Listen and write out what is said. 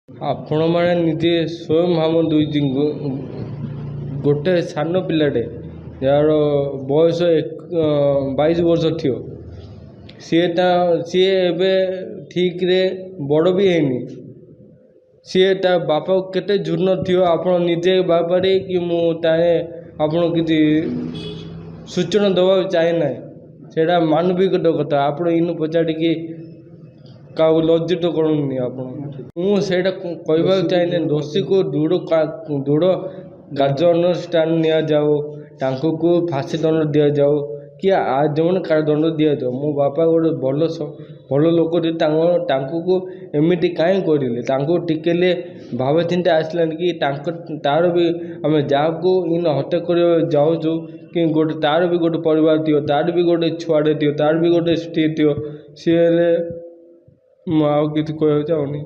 ଆପଣମାନେ ନିଜେ ସ୍ୱୟଂ ଭାବନ୍ତୁ ଗୋଟେ ସାନ ପିଲାଟେ ଯାହାର ବୟସ 22 ବର୍ଷ ଥିବ, ସିଏ ଏବେ ଠିକ୍ରେ ବଡ଼ ବି ହେଇନି। ସିଏ ତା ବାପାକୁ କେତେ ଝୁନ ଥିବ ଆପଣ ନିଜେ ଭାବିପାରିବେ କି? ମୁଁ ତାହେଲେ ଆପଣ କିଛି ସୂଚନା ଦେବାକୁ ଚାହେଁ ନାହିଁ। ସେଇଟା ମାନବିକତା କଥା। ଆପଣ ଇନୁ ପଚାରିକି କାହାକୁ ଲଜ୍ଜିତ କରନ୍ତୁନି। ଆପଣ ମୁଁ ସେଇଟା କହିବାକୁ ଚାହେଁନି। ଦୋଷୀକୁ ଦୃଢ଼ କାର୍ଯ୍ୟାନୁଷ୍ଠାନ ନିଆଯାଉ, ତାଙ୍କୁ ଫାଶୀ ଦଣ୍ଡ ଦିଆଯାଉ କି ଆଜୀବନ କାରାଦଣ୍ଡ ଦିଆଯାଉ। ମୋ ବାପା ଗୋଟେ ଭଲ ଲୋକ ତାଙ୍କୁ ଏମିତି କାହିଁ କରିଲେ? ତାଙ୍କୁ ଟିକେଲେ ଭାବ ଚିନ୍ତା ଆସିଲାନି କି ତାର ବି ଆମେ ଯାହାକୁ ହତ୍ୟା କରିବାକୁ ଯାଉଛୁ କି ତାର ବି ଗୋଟେ ପରିବାର ଥିବ, ତାର ବି ଗୋଟେ ଛୁଆଟେ ଥିବ, ତାର ବି ଗୋଟେ ସ୍ତ୍ରୀ ଥିବ। ସିଏ ହେଲେ ମୁଁ ଆଉ କିଛି କହିବାକୁ ଚାହୁଁନି।